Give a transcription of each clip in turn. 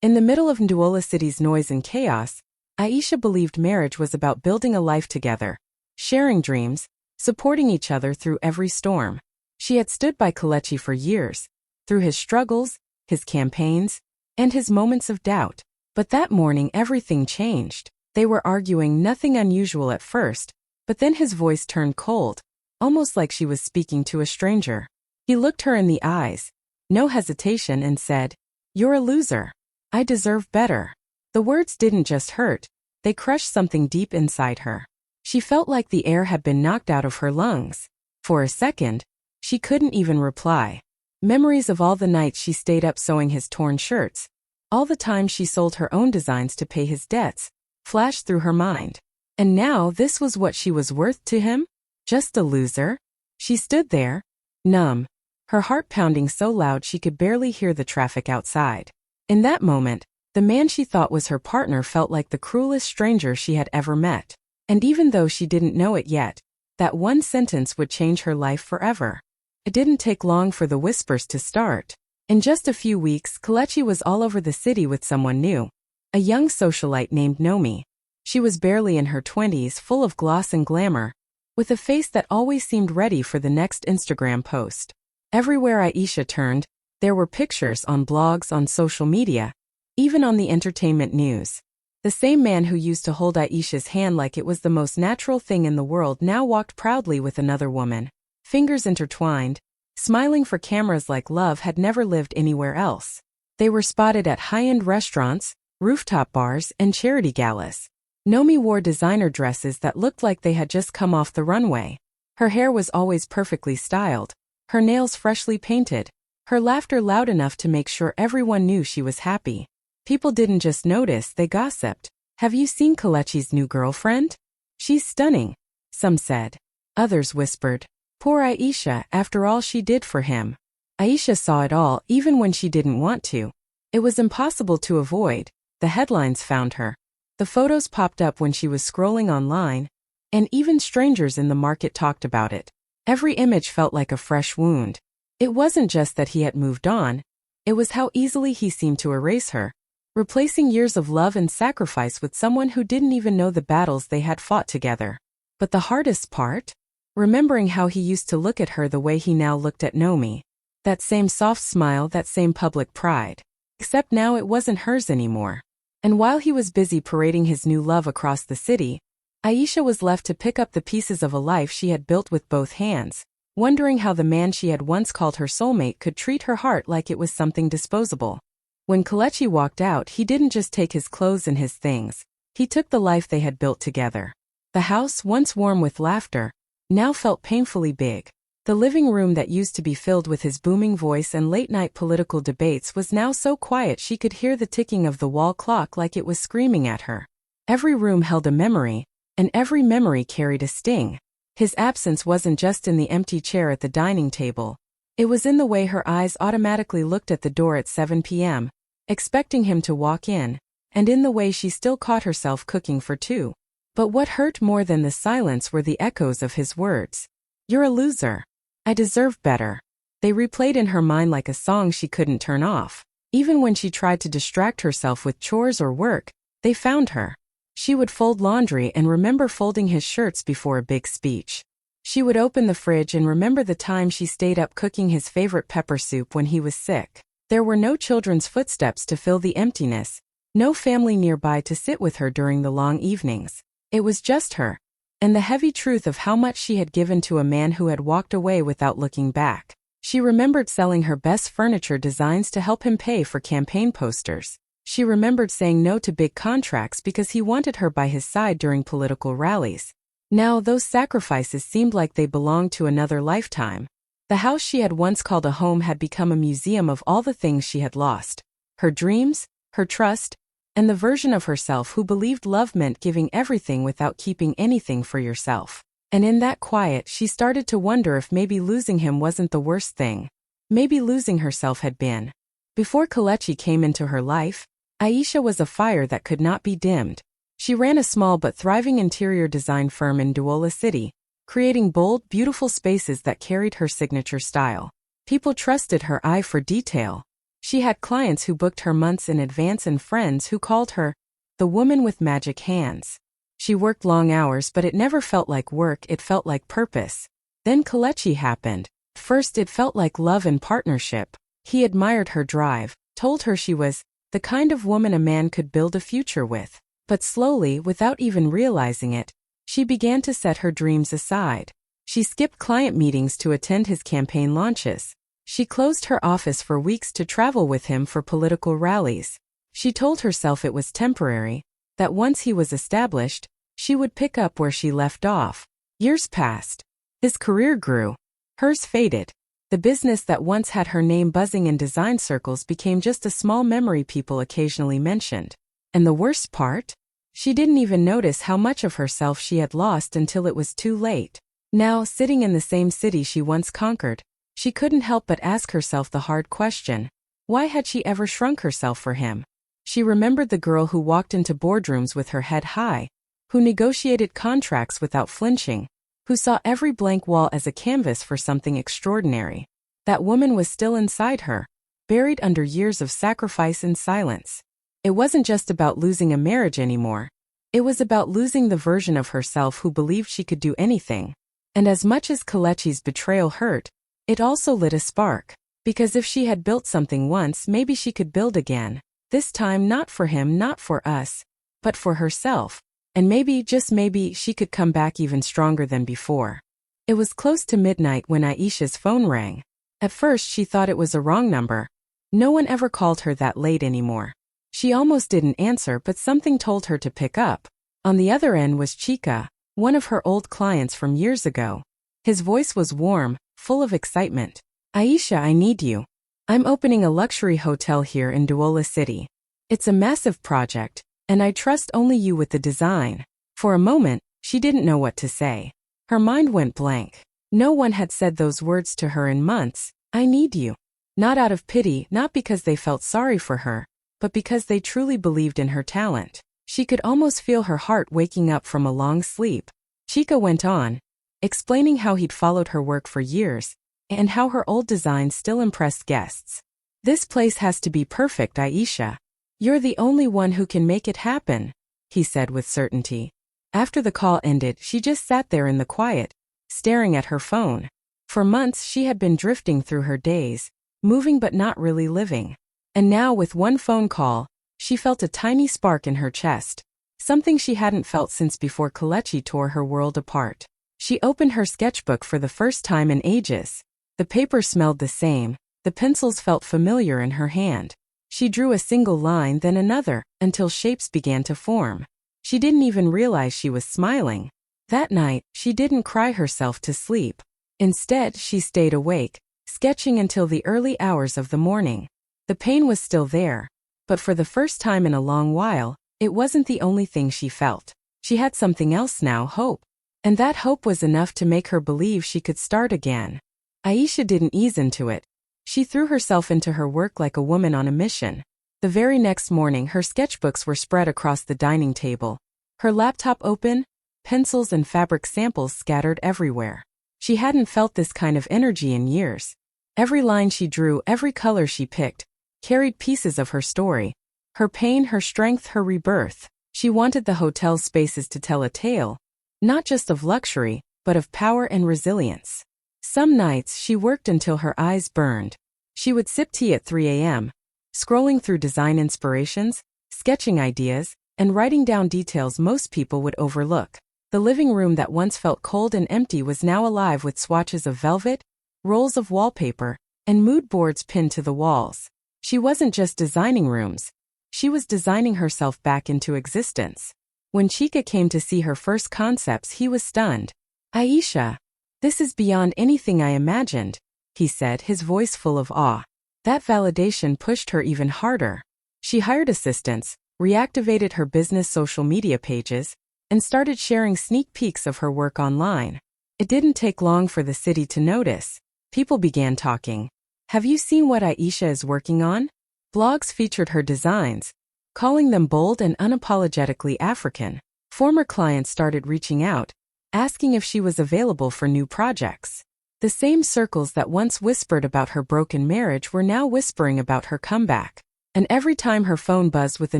In the middle of Nduola City's noise and chaos, Aisha believed marriage was about building a life together, sharing dreams, supporting each other through every storm. She had stood by Kelechi for years, through his struggles, his campaigns, and his moments of doubt. But that morning everything changed. They were arguing, nothing unusual at first, but then his voice turned cold, almost like she was speaking to a stranger. He looked her in the eyes, no hesitation, and said, "You're a loser. I deserve better." The words didn't just hurt, they crushed something deep inside her. She felt like the air had been knocked out of her lungs. For a second, she couldn't even reply. Memories of all the nights she stayed up sewing his torn shirts, all the time she sold her own designs to pay his debts, flashed through her mind. And now this was what she was worth to him? Just a loser? She stood there, numb, her heart pounding so loud she could barely hear the traffic outside. In that moment, the man she thought was her partner felt like the cruelest stranger she had ever met. And even though she didn't know it yet, that one sentence would change her life forever. It didn't take long for the whispers to start. In just a few weeks, Kelechi was all over the city with someone new, a young socialite named Nomi. She was barely in her 20s, full of gloss and glamour, with a face that always seemed ready for the next Instagram post. Everywhere Aisha turned, there were pictures on blogs, on social media, even on the entertainment news. The same man who used to hold Aisha's hand like it was the most natural thing in the world now walked proudly with another woman, fingers intertwined, smiling for cameras like love had never lived anywhere else. They were spotted at high-end restaurants, rooftop bars, and charity galas. Nomi wore designer dresses that looked like they had just come off the runway. Her hair was always perfectly styled, her nails freshly painted, her laughter loud enough to make sure everyone knew she was happy. People didn't just notice, they gossiped. "Have you seen Kelechi's new girlfriend? She's stunning," some said. Others whispered, "Poor Aisha, after all she did for him." Aisha saw it all, even when she didn't want to. It was impossible to avoid. The headlines found her. The photos popped up when she was scrolling online, and even strangers in the market talked about it. Every image felt like a fresh wound. It wasn't just that he had moved on, it was how easily he seemed to erase her, replacing years of love and sacrifice with someone who didn't even know the battles they had fought together. But the hardest part? Remembering how he used to look at her the way he now looked at Nomi. That same soft smile, that same public pride. Except now it wasn't hers anymore. And while he was busy parading his new love across the city, Aisha was left to pick up the pieces of a life she had built with both hands, wondering how the man she had once called her soulmate could treat her heart like it was something disposable. When Kelechi walked out, he didn't just take his clothes and his things, he took the life they had built together. The house, once warm with laughter, now felt painfully big. The living room that used to be filled with his booming voice and late-night political debates was now so quiet she could hear the ticking of the wall clock like it was screaming at her. Every room held a memory, and every memory carried a sting. His absence wasn't just in the empty chair at the dining table. It was in the way her eyes automatically looked at the door at 7 p.m., expecting him to walk in, and in the way she still caught herself cooking for two. But what hurt more than the silence were the echoes of his words. "You're a loser. I deserve better." They replayed in her mind like a song she couldn't turn off. Even when she tried to distract herself with chores or work, they found her. She would fold laundry and remember folding his shirts before a big speech. She would open the fridge and remember the time she stayed up cooking his favorite pepper soup when he was sick. There were no children's footsteps to fill the emptiness, no family nearby to sit with her during the long evenings. It was just her, and the heavy truth of how much she had given to a man who had walked away without looking back. She remembered selling her best furniture designs to help him pay for campaign posters. She remembered saying no to big contracts because he wanted her by his side during political rallies. Now those sacrifices seemed like they belonged to another lifetime. The house she had once called a home had become a museum of all the things she had lost. Her dreams, her trust, and the version of herself who believed love meant giving everything without keeping anything for yourself. And in that quiet, she started to wonder if maybe losing him wasn't the worst thing. Maybe losing herself had been. Before Kelechi came into her life, Aisha was a fire that could not be dimmed. She ran a small but thriving interior design firm in Nduola City, creating bold, beautiful spaces that carried her signature style. People trusted her eye for detail, She had clients who booked her months in advance and friends who called her the woman with magic hands. She worked long hours, but it never felt like work, it felt like purpose. Then Kelechi happened. First it felt like love and partnership. He admired her drive, told her she was the kind of woman a man could build a future with. But slowly, without even realizing it, she began to set her dreams aside. She skipped client meetings to attend his campaign launches. She closed her office for weeks to travel with him for political rallies. She told herself it was temporary, that once he was established, she would pick up where she left off. Years passed. His career grew. Hers faded. The business that once had her name buzzing in design circles became just a small memory people occasionally mentioned. And the worst part? She didn't even notice how much of herself she had lost until it was too late. Now, sitting in the same city she once conquered, she couldn't help but ask herself the hard question. Why had she ever shrunk herself for him? She remembered the girl who walked into boardrooms with her head high, who negotiated contracts without flinching, who saw every blank wall as a canvas for something extraordinary. That woman was still inside her, buried under years of sacrifice and silence. It wasn't just about losing a marriage anymore. It was about losing the version of herself who believed she could do anything. And as much as Kelechi's betrayal hurt, it also lit a spark. Because if she had built something once, maybe she could build again. This time not for him, not for us, but for herself. And maybe, just maybe, she could come back even stronger than before. It was close to midnight when Aisha's phone rang. At first she thought it was a wrong number. No one ever called her that late anymore. She almost didn't answer, but something told her to pick up. On the other end was Chika, one of her old clients from years ago. His voice was warm, full of excitement. Aisha, I need you. I'm opening a luxury hotel here in Douala City. It's a massive project, and I trust only you with the design. For a moment, she didn't know what to say. Her mind went blank. No one had said those words to her in months. I need you. Not out of pity, not because they felt sorry for her, but because they truly believed in her talent. She could almost feel her heart waking up from a long sleep. Chika went on, explaining how he'd followed her work for years, and how her old designs still impressed guests. This place has to be perfect, Aisha. You're the only one who can make it happen, he said with certainty. After the call ended, she just sat there in the quiet, staring at her phone. For months she had been drifting through her days, moving but not really living. And now with one phone call, she felt a tiny spark in her chest, something she hadn't felt since before Kelechi tore her world apart. She opened her sketchbook for the first time in ages. The paper smelled the same, the pencils felt familiar in her hand. She drew a single line, then another, until shapes began to form. She didn't even realize she was smiling. That night, she didn't cry herself to sleep. Instead, she stayed awake, sketching until the early hours of the morning. The pain was still there, but for the first time in a long while, it wasn't the only thing she felt. She had something else now, hope. And that hope was enough to make her believe she could start again. Aisha didn't ease into it. She threw herself into her work like a woman on a mission. The very next morning, her sketchbooks were spread across the dining table. Her laptop open, pencils and fabric samples scattered everywhere. She hadn't felt this kind of energy in years. Every line she drew, every color she picked, carried pieces of her story. Her pain, her strength, her rebirth. She wanted the hotel's spaces to tell a tale, not just of luxury, but of power and resilience. Some nights she worked until her eyes burned. She would sip tea at 3 a.m., scrolling through design inspirations, sketching ideas, and writing down details most people would overlook. The living room that once felt cold and empty was now alive with swatches of velvet, rolls of wallpaper, and mood boards pinned to the walls. She wasn't just designing rooms. She was designing herself back into existence. When Chika came to see her first concepts, he was stunned. Aisha, this is beyond anything I imagined, he said, his voice full of awe. That validation pushed her even harder. She hired assistants, reactivated her business social media pages, and started sharing sneak peeks of her work online. It didn't take long for the city to notice. People began talking. Have you seen what Aisha is working on? Blogs featured her designs, calling them bold and unapologetically African. Former clients started reaching out, asking if she was available for new projects. The same circles that once whispered about her broken marriage were now whispering about her comeback. And every time her phone buzzed with a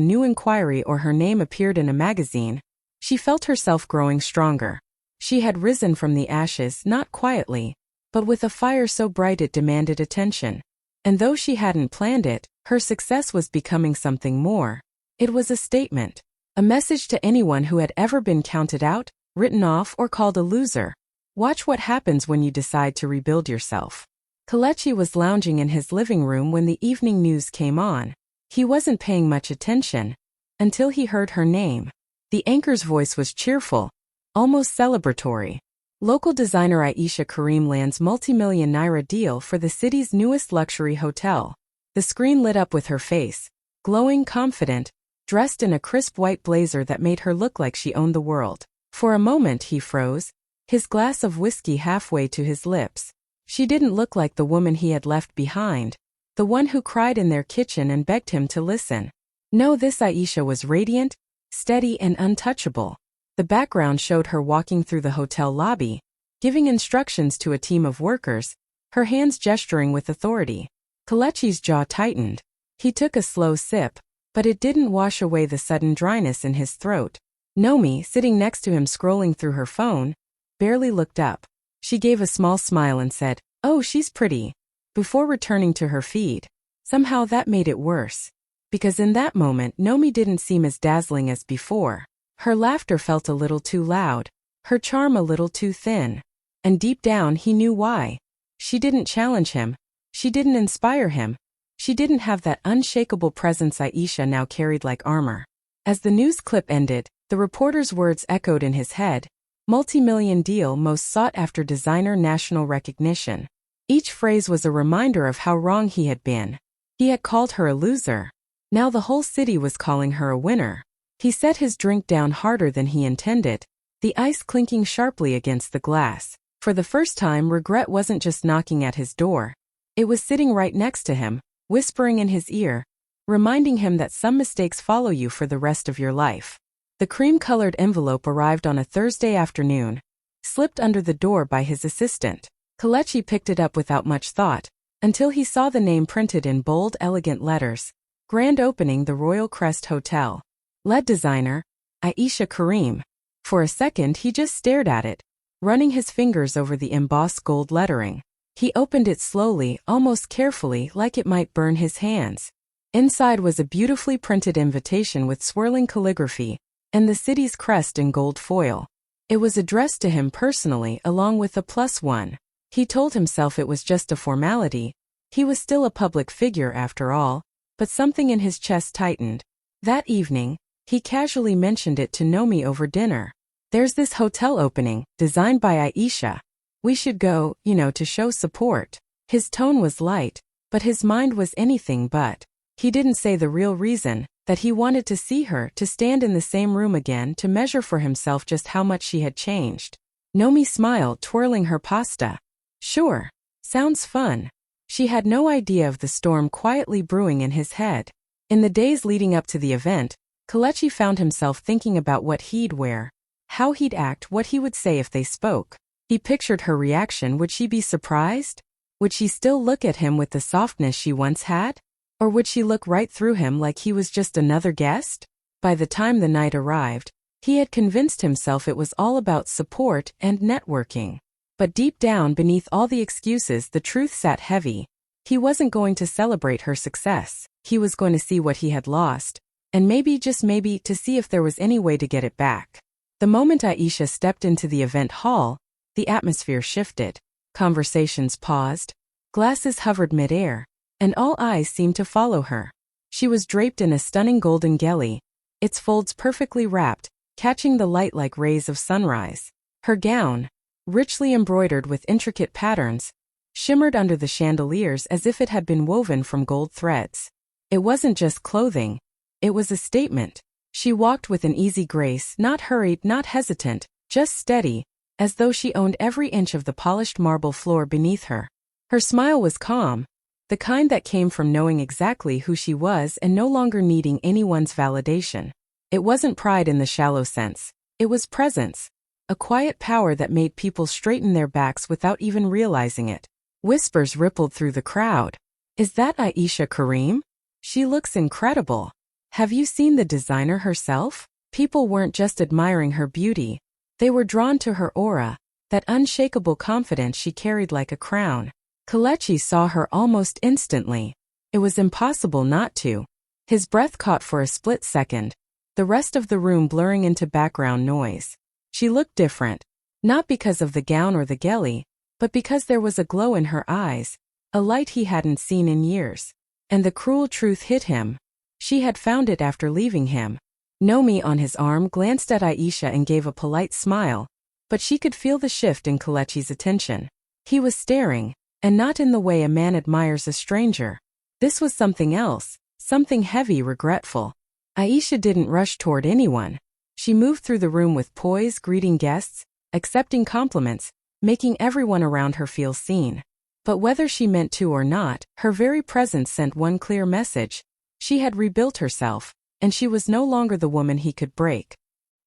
new inquiry or her name appeared in a magazine, she felt herself growing stronger. She had risen from the ashes not quietly, but with a fire so bright it demanded attention. And though she hadn't planned it, her success was becoming something more. It was a statement. A message to anyone who had ever been counted out, written off, or called a loser. Watch what happens when you decide to rebuild yourself. Kelechi was lounging in his living room when the evening news came on. He wasn't paying much attention until he heard her name. The anchor's voice was cheerful, almost celebratory. Local designer Aisha Karim lands multi-million naira deal for the city's newest luxury hotel. The screen lit up with her face, glowing, confident, dressed in a crisp white blazer that made her look like she owned the world. For a moment he froze, his glass of whiskey halfway to his lips. She didn't look like the woman he had left behind, the one who cried in their kitchen and begged him to listen. No, this Aisha was radiant, steady, and untouchable. The background showed her walking through the hotel lobby, giving instructions to a team of workers, her hands gesturing with authority. Kelechi's jaw tightened. He took a slow sip, but it didn't wash away the sudden dryness in his throat. Nomi, sitting next to him scrolling through her phone, barely looked up. She gave a small smile and said, "Oh, she's pretty," before returning to her feed. Somehow that made it worse. Because in that moment Nomi didn't seem as dazzling as before. Her laughter felt a little too loud, her charm a little too thin. And deep down he knew why. She didn't challenge him. She didn't inspire him. She didn't have that unshakable presence Aisha now carried like armor. As the news clip ended, the reporter's words echoed in his head. Multi-million deal, most sought-after designer, national recognition. Each phrase was a reminder of how wrong he had been. He had called her a loser. Now the whole city was calling her a winner. He set his drink down harder than he intended, the ice clinking sharply against the glass. For the first time, regret wasn't just knocking at his door. It was sitting right next to him, whispering in his ear, reminding him that some mistakes follow you for the rest of your life. The cream-colored envelope arrived on a Thursday afternoon, slipped under the door by his assistant. Kelechi picked it up without much thought, until he saw the name printed in bold, elegant letters. Grand opening, the Royal Crest Hotel. Lead designer, Aisha Karim. For a second he just stared at it, running his fingers over the embossed gold lettering. He opened it slowly, almost carefully, like it might burn his hands. Inside was a beautifully printed invitation with swirling calligraphy, and the city's crest in gold foil. It was addressed to him personally along with a +1. He told himself it was just a formality. He was still a public figure after all, but something in his chest tightened. That evening, he casually mentioned it to Nomi over dinner. "There's this hotel opening, designed by Aisha. We should go, to show support." His tone was light, but his mind was anything but. He didn't say the real reason, that he wanted to see her, to stand in the same room again, to measure for himself just how much she had changed. Nomi smiled, twirling her pasta. "Sure. Sounds fun." She had no idea of the storm quietly brewing in his head. In the days leading up to the event, Kelechi found himself thinking about what he'd wear, how he'd act, what he would say if they spoke. He pictured her reaction. Would she be surprised? Would she still look at him with the softness she once had? Or would she look right through him like he was just another guest? By the time the night arrived, he had convinced himself it was all about support and networking. But deep down, beneath all the excuses, the truth sat heavy. He wasn't going to celebrate her success. He was going to see what he had lost, and maybe, just maybe, to see if there was any way to get it back. The moment Aisha stepped into the event hall, the atmosphere shifted. Conversations paused, glasses hovered mid-air, and all eyes seemed to follow her. She was draped in a stunning golden geli, its folds perfectly wrapped, catching the light like rays of sunrise. Her gown, richly embroidered with intricate patterns, shimmered under the chandeliers as if it had been woven from gold threads. It wasn't just clothing, it was a statement. She walked with an easy grace, not hurried, not hesitant, just steady, as though she owned every inch of the polished marble floor beneath her. Her smile was calm, the kind that came from knowing exactly who she was and no longer needing anyone's validation. It wasn't pride in the shallow sense. It was presence. a quiet power that made people straighten their backs without even realizing it. Whispers rippled through the crowd. Is that Aisha Karim? She looks incredible. Have you seen the designer herself? People weren't just admiring her beauty. They were drawn to her aura, that unshakable confidence she carried like a crown. Kelechi saw her almost instantly. It was impossible not to. His breath caught for a split second, the rest of the room blurring into background noise. She looked different, not because of the gown or the gelly, but because there was a glow in her eyes, a light he hadn't seen in years. And the cruel truth hit him. She had found it after leaving him. Nomi on his arm glanced at Aisha and gave a polite smile, but she could feel the shift in Kelechi's attention. He was staring, and not in the way a man admires a stranger. This was something else, something heavy, regretful. Aisha didn't rush toward anyone. She moved through the room with poise, greeting guests, accepting compliments, making everyone around her feel seen. But whether she meant to or not, her very presence sent one clear message. She had rebuilt herself, and she was no longer the woman he could break.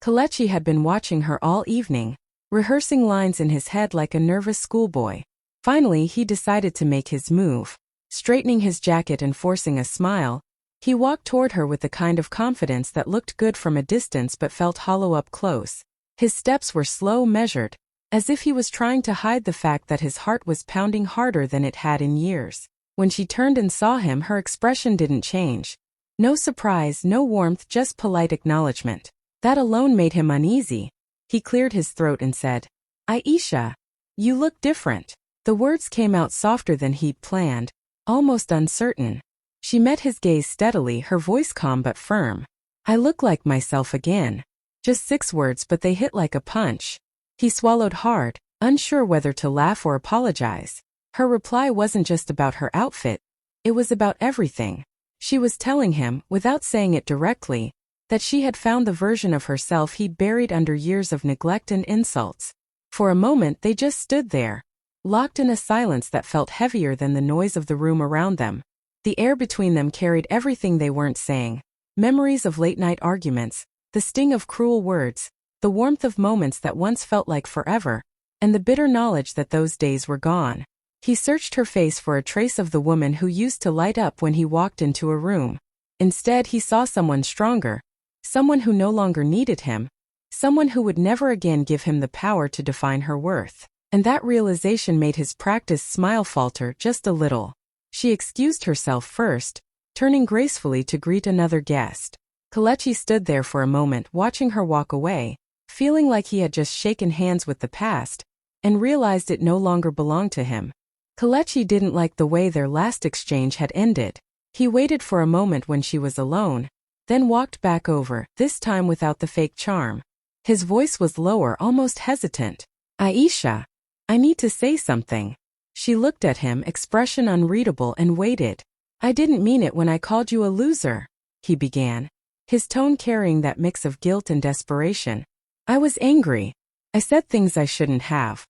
Kelechi had been watching her all evening, rehearsing lines in his head like a nervous schoolboy. Finally, he decided to make his move. Straightening his jacket and forcing a smile, he walked toward her with the kind of confidence that looked good from a distance but felt hollow up close. His steps were slow, measured, as if he was trying to hide the fact that his heart was pounding harder than it had in years. When she turned and saw him, her expression didn't change. No surprise, no warmth, just polite acknowledgement. That alone made him uneasy. He cleared his throat and said, "Aisha, you look different." The words came out softer than he'd planned, almost uncertain. She met his gaze steadily, her voice calm but firm. "I look like myself again." Just 6 words, but they hit like a punch. He swallowed hard, unsure whether to laugh or apologize. Her reply wasn't just about her outfit. It was about everything. She was telling him, without saying it directly, that she had found the version of herself he'd buried under years of neglect and insults. For a moment they just stood there, locked in a silence that felt heavier than the noise of the room around them. The air between them carried everything they weren't saying. Memories of late-night arguments, the sting of cruel words, the warmth of moments that once felt like forever, and the bitter knowledge that those days were gone. He searched her face for a trace of the woman who used to light up when he walked into a room. Instead, he saw someone stronger, someone who no longer needed him, someone who would never again give him the power to define her worth. And that realization made his practiced smile falter just a little. She excused herself first, turning gracefully to greet another guest. Kelechi stood there for a moment, watching her walk away, feeling like he had just shaken hands with the past, and realized it no longer belonged to him. Kelechi didn't like the way their last exchange had ended. He waited for a moment when she was alone, then walked back over, this time without the fake charm. His voice was lower, almost hesitant. "Aisha, I need to say something." She looked at him, expression unreadable, and waited. "I didn't mean it when I called you a loser," he began, his tone carrying that mix of guilt and desperation. "I was angry. I said things I shouldn't have.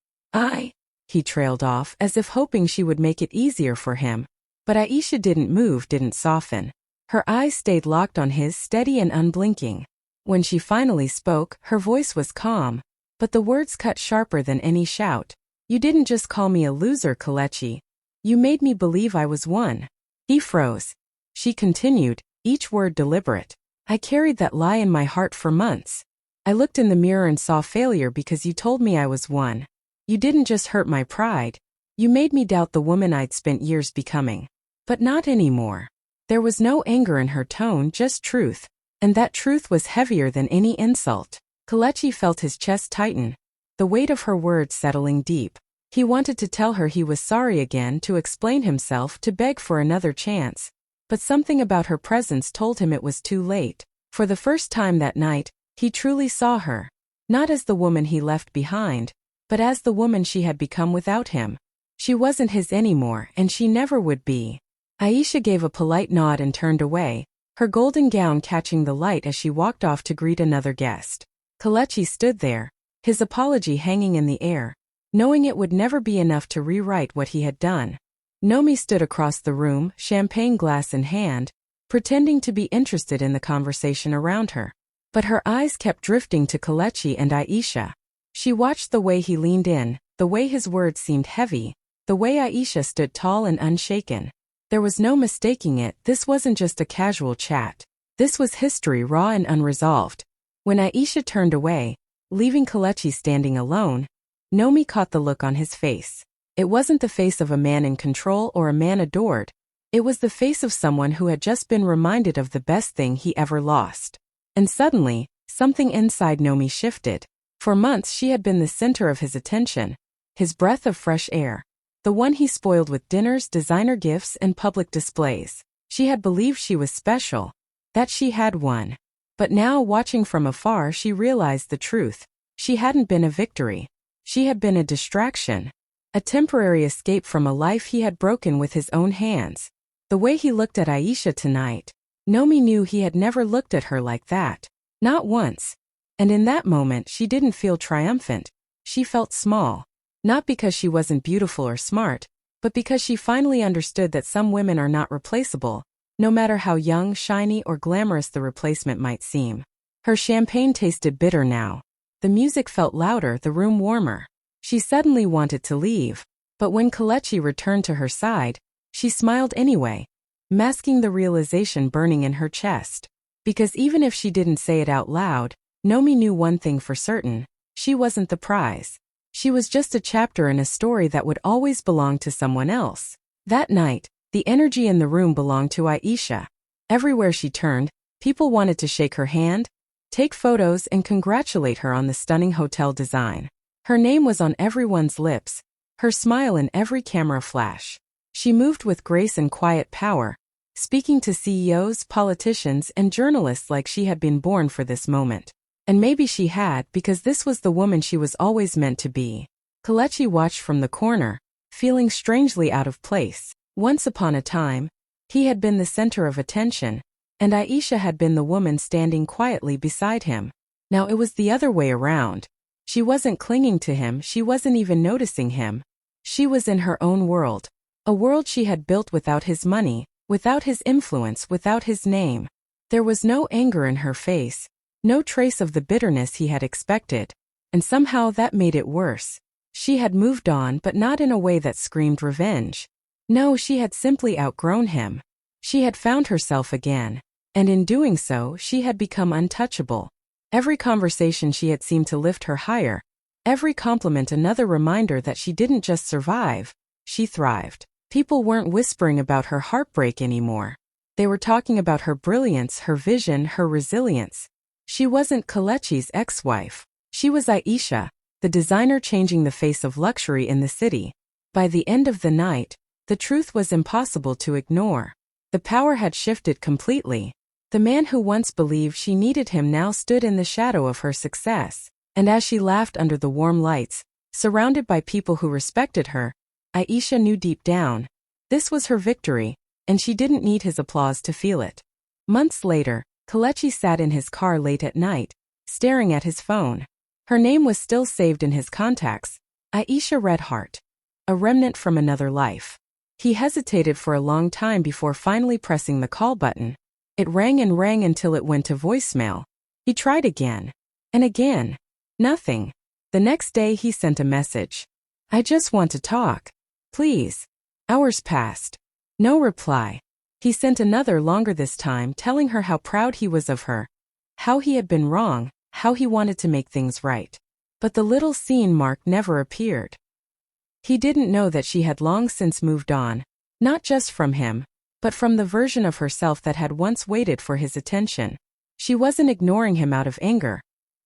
He trailed off, as if hoping she would make it easier for him. But Aisha didn't move, didn't soften. Her eyes stayed locked on his, steady and unblinking. When she finally spoke, her voice was calm, but the words cut sharper than any shout. "You didn't just call me a loser, Kelechi. You made me believe I was one." He froze. She continued, each word deliberate. "I carried that lie in my heart for months. I looked in the mirror and saw failure because you told me I was one. You didn't just hurt my pride. You made me doubt the woman I'd spent years becoming. But not anymore." There was no anger in her tone, just truth. And that truth was heavier than any insult. Kelechi felt his chest tighten, the weight of her words settling deep. He wanted to tell her he was sorry again, to explain himself, to beg for another chance. But something about her presence told him it was too late. For the first time that night, he truly saw her. Not as the woman he left behind, but as the woman she had become without him. She wasn't his anymore, and she never would be. Aisha gave a polite nod and turned away, her golden gown catching the light as she walked off to greet another guest. Kelechi stood there, his apology hanging in the air, knowing it would never be enough to rewrite what he had done. Nomi stood across the room, champagne glass in hand, pretending to be interested in the conversation around her. But her eyes kept drifting to Kelechi and Aisha. She watched the way he leaned in, the way his words seemed heavy, the way Aisha stood tall and unshaken. There was no mistaking it, this wasn't just a casual chat. This was history, raw and unresolved. When Aisha turned away, leaving Kelechi standing alone, Nomi caught the look on his face. It wasn't the face of a man in control or a man adored. It was the face of someone who had just been reminded of the best thing he ever lost. And suddenly, something inside Nomi shifted. For months she had been the center of his attention, his breath of fresh air, the one he spoiled with dinners, designer gifts, and public displays. She had believed she was special, that she had won. But now, watching from afar, she realized the truth. She hadn't been a victory. She had been a distraction, a temporary escape from a life he had broken with his own hands. The way he looked at Aisha tonight, Nomi knew he had never looked at her like that. Not once. And in that moment she didn't feel triumphant. She felt small. Not because she wasn't beautiful or smart, but because she finally understood that some women are not replaceable, no matter how young, shiny, or glamorous the replacement might seem. Her champagne tasted bitter now. The music felt louder, the room warmer. She suddenly wanted to leave, but when Kelechi returned to her side, she smiled anyway, masking the realization burning in her chest. Because even if she didn't say it out loud, Nomi knew one thing for certain: she wasn't the prize. She was just a chapter in a story that would always belong to someone else. That night, the energy in the room belonged to Aisha. Everywhere she turned, people wanted to shake her hand, take photos, and congratulate her on the stunning hotel design. Her name was on everyone's lips, her smile in every camera flash. She moved with grace and quiet power, speaking to CEOs, politicians, and journalists like she had been born for this moment. And maybe she had, because this was the woman she was always meant to be. Kelechi watched from the corner, feeling strangely out of place. Once upon a time, he had been the center of attention, and Aisha had been the woman standing quietly beside him. Now it was the other way around. She wasn't clinging to him, she wasn't even noticing him. She was in her own world. A world she had built without his money, without his influence, without his name. There was no anger in her face, no trace of the bitterness he had expected, and somehow that made it worse. She had moved on, but not in a way that screamed revenge. No, she had simply outgrown him. She had found herself again, and in doing so, she had become untouchable. Every conversation she had seemed to lift her higher, every compliment another reminder that she didn't just survive, she thrived. People weren't whispering about her heartbreak anymore. They were talking about her brilliance, her vision, her resilience. She wasn't Kelechi's ex-wife. She was Aisha, the designer changing the face of luxury in the city. By the end of the night, the truth was impossible to ignore. The power had shifted completely. The man who once believed she needed him now stood in the shadow of her success. And as she laughed under the warm lights, surrounded by people who respected her, Aisha knew deep down, this was her victory, and she didn't need his applause to feel it. Months later, Kelechi sat in his car late at night, staring at his phone. Her name was still saved in his contacts, Aisha Redheart, a remnant from another life. He hesitated for a long time before finally pressing the call button. It rang and rang until it went to voicemail. He tried again, and again. Nothing. The next day he sent a message. "I just want to talk. Please." Hours passed. No reply. He sent another, longer this time, telling her how proud he was of her, how he had been wrong, how he wanted to make things right. But the little scene mark never appeared. He didn't know that she had long since moved on, not just from him, but from the version of herself that had once waited for his attention. She wasn't ignoring him out of anger.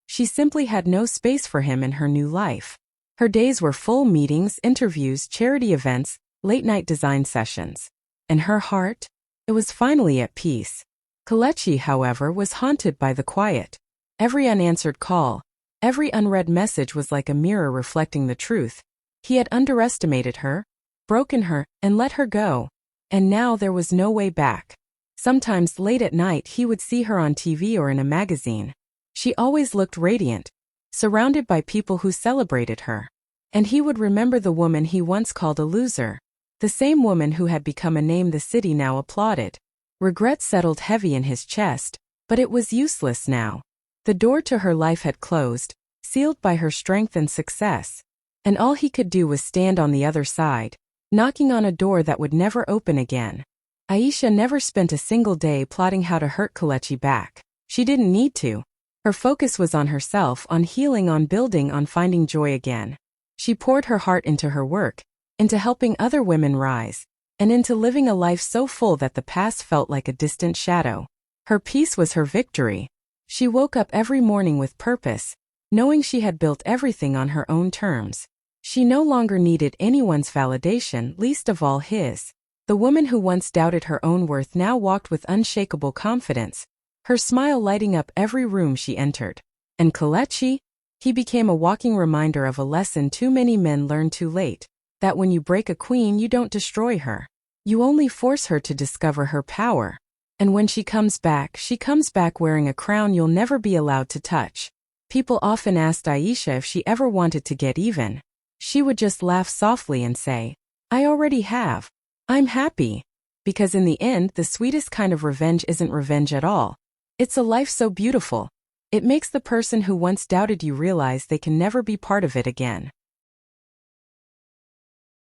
She simply had no space for him in her new life. Her days were full: meetings, interviews, charity events, late-night design sessions. And her heart? It was finally at peace. Kelechi, however, was haunted by the quiet. Every unanswered call, every unread message was like a mirror reflecting the truth. He had underestimated her, broken her, and let her go. And now there was no way back. Sometimes late at night he would see her on TV or in a magazine. She always looked radiant, surrounded by people who celebrated her. And he would remember the woman he once called a loser, the same woman who had become a name the city now applauded. Regret settled heavy in his chest, but it was useless now. The door to her life had closed, sealed by her strength and success. And all he could do was stand on the other side, knocking on a door that would never open again. Aisha never spent a single day plotting how to hurt Kelechi back. She didn't need to. Her focus was on herself, on healing, on building, on finding joy again. She poured her heart into her work, into helping other women rise, and into living a life so full that the past felt like a distant shadow. Her peace was her victory. She woke up every morning with purpose, knowing she had built everything on her own terms. She no longer needed anyone's validation, least of all his. The woman who once doubted her own worth now walked with unshakable confidence, her smile lighting up every room she entered. And Kelechi? He became a walking reminder of a lesson too many men learn too late, that when you break a queen, you don't destroy her. You only force her to discover her power. And when she comes back wearing a crown you'll never be allowed to touch. People often asked Aisha if she ever wanted to get even. She would just laugh softly and say, "I already have. I'm happy." Because in the end, the sweetest kind of revenge isn't revenge at all. It's a life so beautiful. It makes the person who once doubted you realize they can never be part of it again.